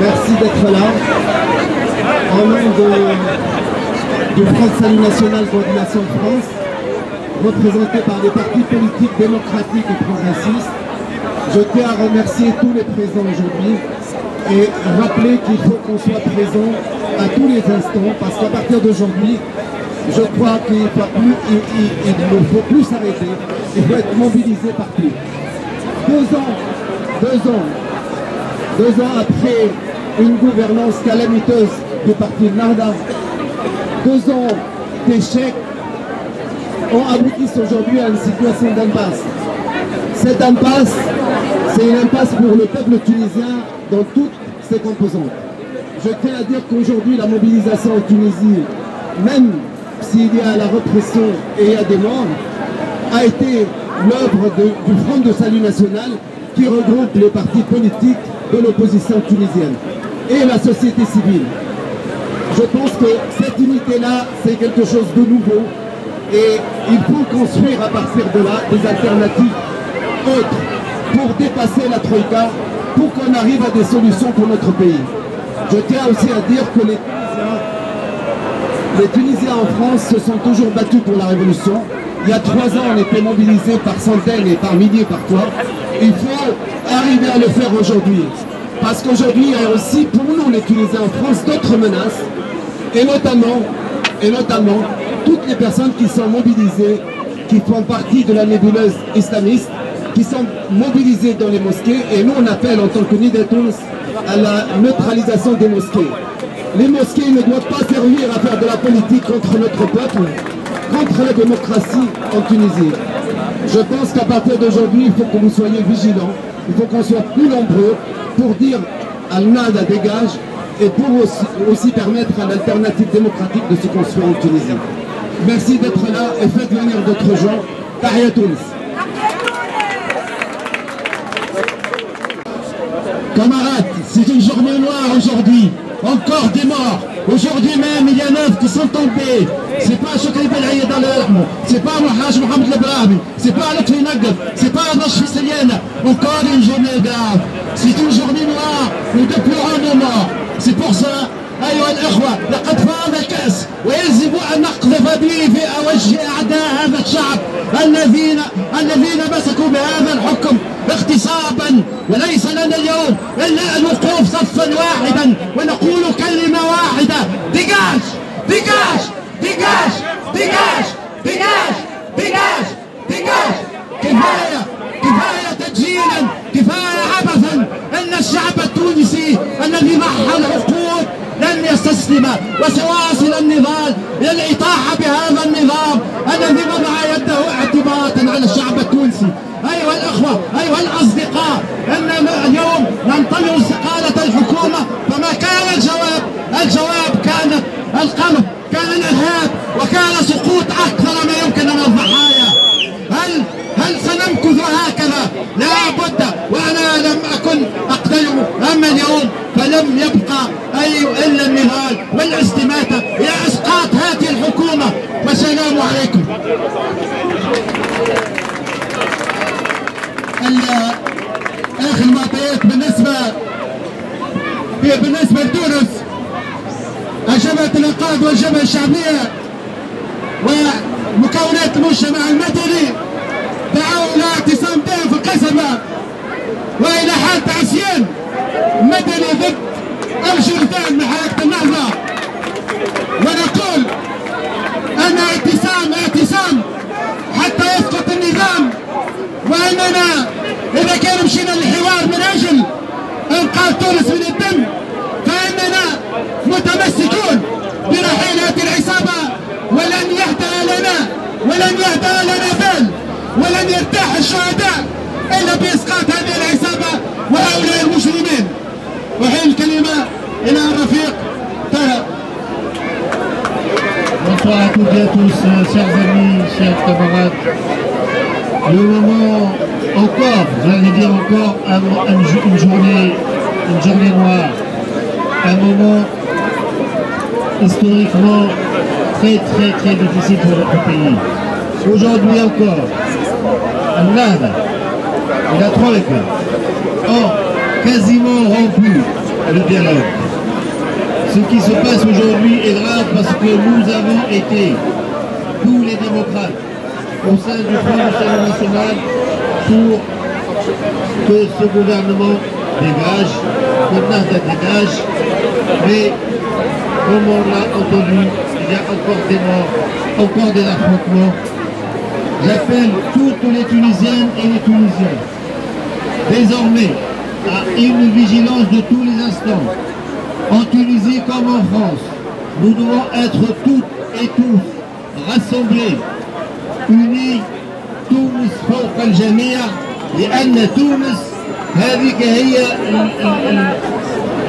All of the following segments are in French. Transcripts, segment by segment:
Merci d'être là. En nom du Front de Salut National Coordination de France, représenté par des partis politiques démocratiques et progressistes, je tiens à remercier tous les présents aujourd'hui et rappeler qu'il faut qu'on soit présent à tous les instants, parce qu'à partir d'aujourd'hui, je crois qu'il ne faut plus s'arrêter, il faut être mobilisé partout. 2 ans après une gouvernance calamiteuse du parti Nahda, 2 ans d'échecs ont abouti aujourd'hui à une situation d'impasse. Cette impasse, c'est une impasse pour le peuple tunisien dans toutes ses composantes. Je tiens à dire qu'aujourd'hui, la mobilisation en Tunisie, même s'il y a la répression et il y a des morts, a été l'œuvre du Front de Salut National qui regroupe les partis politiques de l'opposition tunisienne et la société civile. Je pense que cette unité-là, c'est quelque chose de nouveau et il faut construire à partir de là des alternatives autres pour dépasser la Troïka, pour qu'on arrive à des solutions pour notre pays. Je tiens aussi à dire que les Tunisiens en France se sont toujours battus pour la révolution. Il y a 3 ans, on était mobilisés par centaines et par milliers parfois. Il faut arriver à le faire aujourd'hui. Parce qu'aujourd'hui, il y a aussi pour nous, les Tunisiens en France, d'autres menaces. Et notamment, toutes les personnes qui sont mobilisées, qui font partie de la nébuleuse islamiste, qui sont mobilisées dans les mosquées. Et nous, on appelle en tant que Nidatouns à la neutralisation des mosquées. Les mosquées ne doivent pas servir à faire de la politique contre notre peuple, contre la démocratie en Tunisie. Je pense qu'à partir d'aujourd'hui, il faut que vous soyez vigilants, il faut qu'on soit plus nombreux pour dire Al-Nahda dégage et pour aussi permettre à l'alternative démocratique de se construire en Tunisie. Merci d'être là et faites venir d'autres gens. Tahia Tunis. Camarades, c'est une journée noire aujourd'hui. Encore des morts. Aujourd'hui même, il y a 9 qui sont tombés. C'est pas Chokri Belhaïd al-Rahma, c'est pas Haj Mohamed Lebrahmi, c'est pas Lotfi Nagab, c'est pas Nashfi Seliana. Encore une journée grave. C'est une journée noire. Nous déplorons nos morts. C'est pour ça, أيها الأخوة، لقد فاض الكأس ويجب أن نقذف به في وجه أعداء هذا الشعب الذين مسكوا بهذا الحكم اغتصابا، وليس لنا اليوم إلا الوقوف صفا واحدا ونقول كلمة واحدة: ديجاج ديجاج ديجاج ديجاج ديجاج ديجاج ديجاج. كفاية تدجيلا، كفاية عبثا. إن الشعب التونسي الذي ضحى العقود لن يستسلم وسيواصل النضال للإطاحة بهذا النظام الذي وضع يده اعتباطا على الشعب التونسي. أيها الأخوة، أيها الأصدقاء، أننا اليوم ننتظر استقالة الحكومة، فما كان الجواب كان القمع، كان الإرهاب، وكان سقوط أكثر ما يمكن من الضحايا. هل سنمكث هكذا؟ لا بد. وأنا لم أكن أقتنع، أما اليوم فلم يبقى إلا النضال والاستماتة إلى إسقاط هذه الحكومة. والسلام عليكم. آخر المعطيات بالنسبة لتونس، الجبهة الإنقاذ والجبهة الشعبية ومكونات المجتمع المدني دعوا إلى اعتصام دائم في القصبة وإلى حالة عصيان مدني ضد الجرذان من حركة النهضة. ونقول أن اعتصام حتى يسقط النظام، وأننا إذا كان مشينا للحوار من أجل إنقاذ تونس من الدم فإننا متمسكون برحيل هذه العصابة، ولن يهدأ لنا بال، ولن يرتاح الشهداء إلا بإسقاط هذه العصابة وهؤلاء المجرمين. وحين الكلمة إلى الرفيق طه. Bonsoir à toutes et à tous, chers amis, chers camarades. Le moment encore, j'allais dire encore, une journée noire, un moment historiquement très difficile pour notre pays. Aujourd'hui encore, Al-Nahda et la Troïka ont quasiment rompu le dialogue. Ce qui se passe aujourd'hui est grave parce que nous avons été, tous les démocrates, au sein du Front du Salut national, pour que ce gouvernement dégage, que Nahda dégage, mais comme on l'a entendu, il y a encore des morts, encore des affrontements. J'appelle toutes les Tunisiennes et les Tunisiens, désormais, à une vigilance de tous les instants. En Tunisie comme en France, nous devons être toutes et tous rassemblés, unis. تونس فوق الجميع لأن تونس هذه هي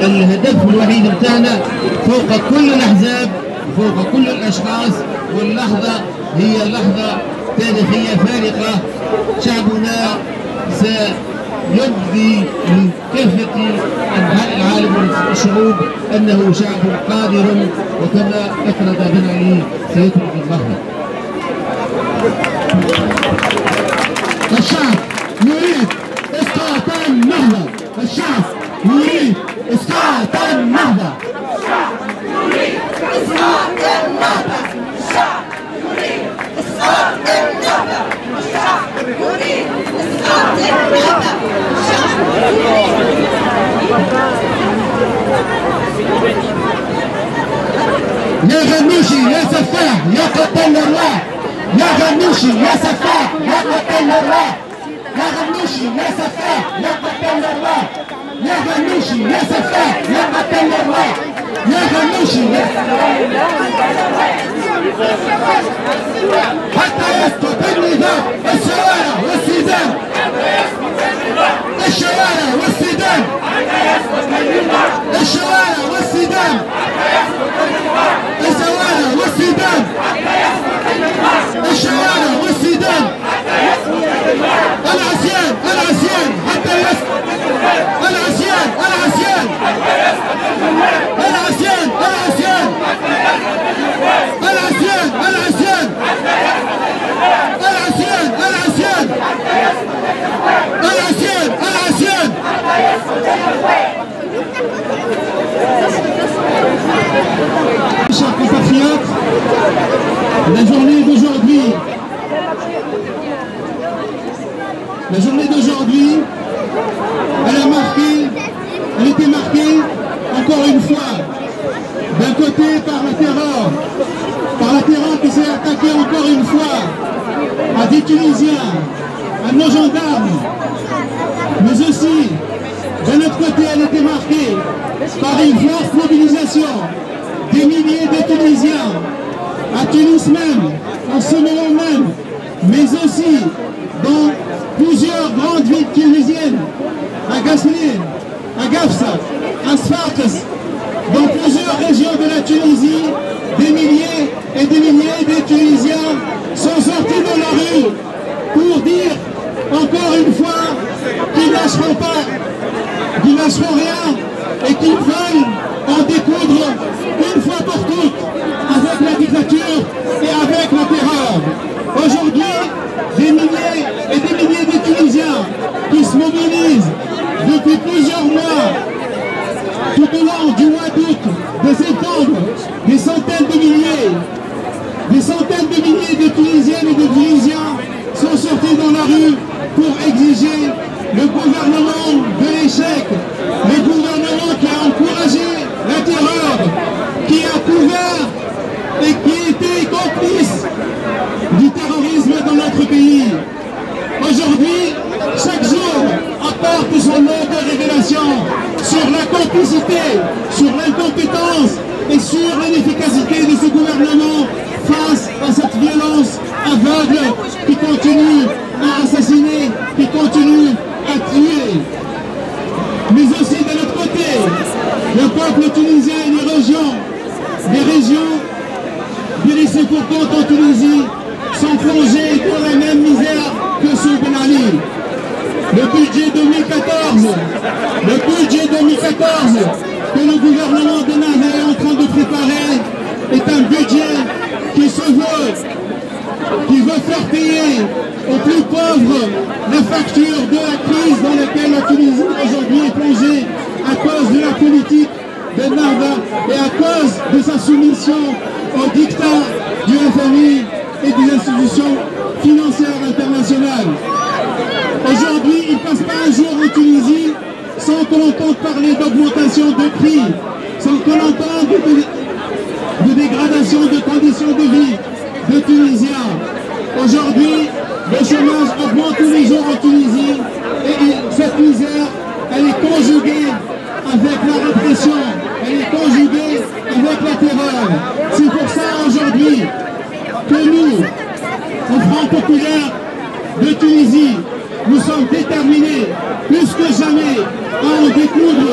الهدف الوحيد بتاعنا فوق كل الأحزاب فوق كل الأشخاص. واللحظة هي لحظة تاريخية فارقة. شعبنا سيبدي لكافة أنحاء العالم والشعوب أنه شعب قادر، وكما أفرد بن علي سيترك الظهر. الشعب يريد إسقاط النهضة. الشعب يريد إسقاط النهضة. الشعب يريد إسقاط النهضة. الشعب يريد إسقاط النهضة. الشعب يريد إسقاط النهضة. الشعب يا غنوشي يا سفاح يا قتال الأرواح. يا غنوشي يا سفاح يا قتال الأرواح. يا غنوشي يا سفاح يا قتال الأرواح. يا غنوشي يا سفاح يا قتال الأرواح. يا غنوشي حتى يسقط النظام. الشوارع والسيدان. الشوارع والسيدان. الشوارع والسيدان. الشوارع والسيدان. الشوارع والسيدان. العصيان العصيان حتى يسقط. العصيان العصيان. العصيان العصيان. العصيان العصيان. العصيان العصيان. العصيان العصيان. Chers compatriotes, la journée d'aujourd'hui, elle était marquée encore une fois, d'un côté par la terreur qui s'est attaquée encore une fois à des Tunisiens, à nos gendarmes, mais aussi, d'un autre côté, elle était marquée par une forte mobilisation des milliers de Tunisiens, à Tunis même, en ce moment même, mais aussi dans plusieurs grandes villes tunisiennes, à Gaslin, à Gafsa, à Sfax, dans plusieurs régions de la Tunisie, des milliers et des milliers de Tunisiens sont sortis dans la rue pour dire encore une fois qu'ils ne lâcheront pas, qu'ils ne lâcheront rien et qu'ils veulent en découdre une fois pour toutes avec la dictature et avec la terreur. Aujourd'hui, des milliers et des milliers de Tunisiens qui se mobilisent depuis plusieurs mois, tout au long du mois d'août, de septembre, des centaines de milliers de Tunisiennes et de Tunisiens sont sortis dans la rue pour exiger le gouvernement de l'échec, le gouvernement qui a encouragé la terreur, qui a couvert et qui était complice du terrorisme dans notre pays. Aujourd'hui, chaque jour apporte son lot de révélations sur la complicité, sur l'incompétence et sur l'inefficacité de ce gouvernement face à cette violence aveugle qui continue à assassiner, qui continue à tuer. Mais aussi de l'autre côté, le peuple tunisien et les régions du lycée pour compte en Tunisie sont plongés dans la même misère que sous Ben Ali. Le budget 2014 que le gouvernement de Nahda est en train de préparer est un budget qui veut faire payer aux plus pauvres la facture de la crise dans laquelle la Tunisie aujourd'hui est plongée. soumission au dictat du FMI et des institutions financières internationales. Aujourd'hui, il ne passe pas un jour en Tunisie sans qu'on entende parler d'augmentation de prix, sans qu'on entende de dégradation de conditions de vie des Tunisiens. Aujourd'hui, le chômage augmente tous les jours en Tunisie et cette misère, elle est conjuguée avec la répression, elle est conjuguée avec la terreur. C'est pour ça aujourd'hui que nous, au Front populaire de Tunisie, nous sommes déterminés plus que jamais à en découdre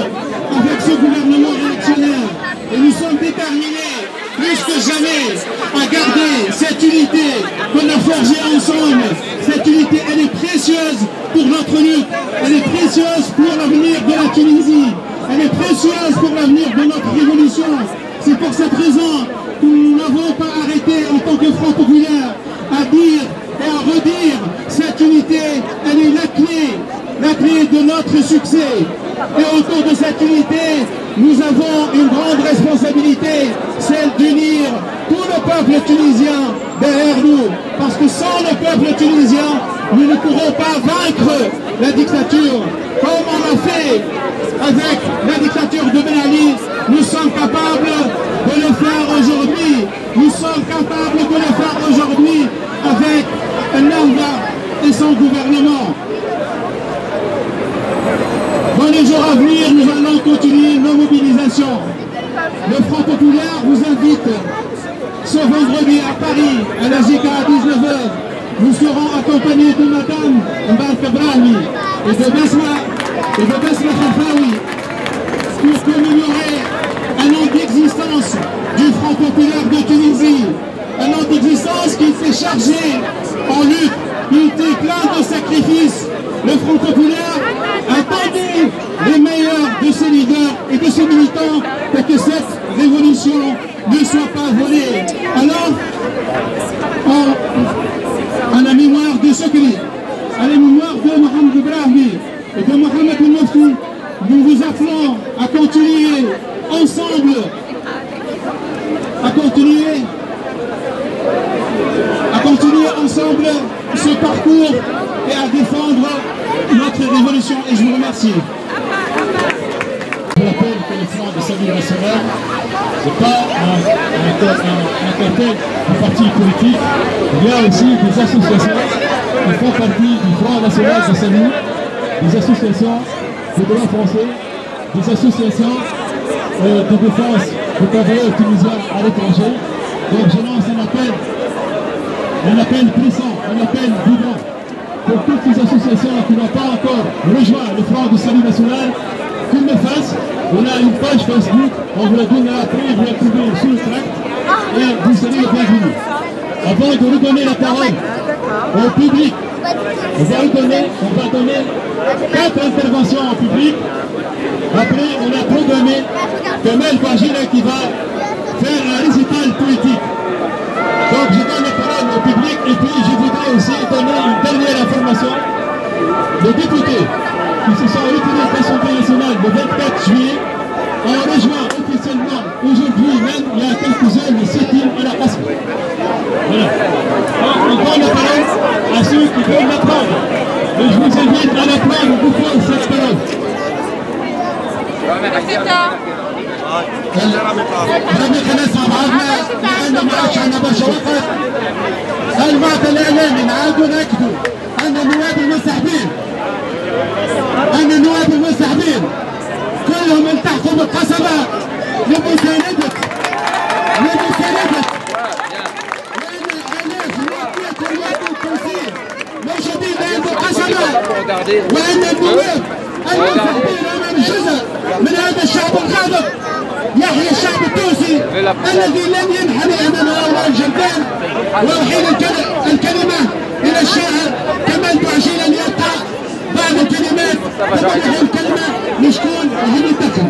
avec ce gouvernement réactionnaire. Et nous sommes déterminés plus que jamais à garder cette unité qu'on a forgée ensemble. Cette unité, elle est précieuse pour notre lutte, elle est précieuse pour l'avenir de la Tunisie, elle est précieuse pour l'avenir de notre révolution. C'est pour cette raison que nous n'avons pas arrêté en tant que Front populaire à dire et à redire cette unité, elle est la clé de notre succès. Et autour de cette unité, nous avons une grande responsabilité, celle d'unir tout le peuple tunisien derrière nous. Parce que sans le peuple tunisien, nous ne pourrons pas vaincre la dictature. Comme on l'a fait avec la dictature de Ben Ali, nous sommes capables de le faire aujourd'hui. Nous sommes capables de le faire aujourd'hui avec Ennahda et son gouvernement. Dans les jours à venir, nous allons continuer nos mobilisations. Le Front populaire vous invite ce vendredi à Paris, à la JK à 19h. Nous serons accompagnés de Madame Mbarka Brahmi et de Besma Khafaoui pour commémorer un an d'existence du Front populaire de Tunisie. Un an d'existence qui s'est chargé en lutte, qui était plein de sacrifices. Le Front populaire attendait les meilleurs de ses leaders et de ses militants pour que cette révolution ne soit pas volée. Alors, à la mémoire de Chokri, à la mémoire de Mohamed Brahmi et de Mohamed El Mofti, nous vous appelons à continuer ensemble, ce parcours et à défendre notre révolution. Et je vous remercie. Je rappelle que le Front de Salut National n'est pas un cartel de parti politique. Il y a aussi des associations qui font partie du Front National de Salut, des associations de droit français, des associations de défense des travailleurs tunisiens à l'étranger. Donc je lance un appel puissant, un appel vibrant pour toutes ces associations qui n'ont pas encore rejoint le Front de Salut National, qu'ils le fassent. On a une page Facebook, on vous la donnera après, vous la trouvez sous le tract et vous serez les bienvenus. Avant de redonner la parole au public, on va donner 4 interventions en public. Après, on a programmé Kamel Bajila qui va faire un récital politique. Donc je donne la parole au public et puis je voudrais aussi donner une dernière information. Les députés qui se sont retirés de l'Assemblée nationale le 24 juillet ont rejoint officiellement aujourd'hui même, il y a quelques heures, le sit-in à la Casque. Voilà. Donc on donne la parole à ceux qui veulent la prendre. Et je vous invite à la prendre pour cette parole. المعطى الإعلامي نعاودوا نأكدوا أن النواب المنسحبين كلهم التحقوا بالقصبة لمساندة موجودين عند القصبة وأن النواب المنسحبين أمام جزء من هذا الشعب الغاضب يحيى الشعب التونسي الذي لن ينحني امام هؤلاء الجبان. واحيل الكلمه الى الشاعر كمال بوعجيل ان يقطع بعض الكلمات تبعهم كلمه لشكون اللي بيتدخل.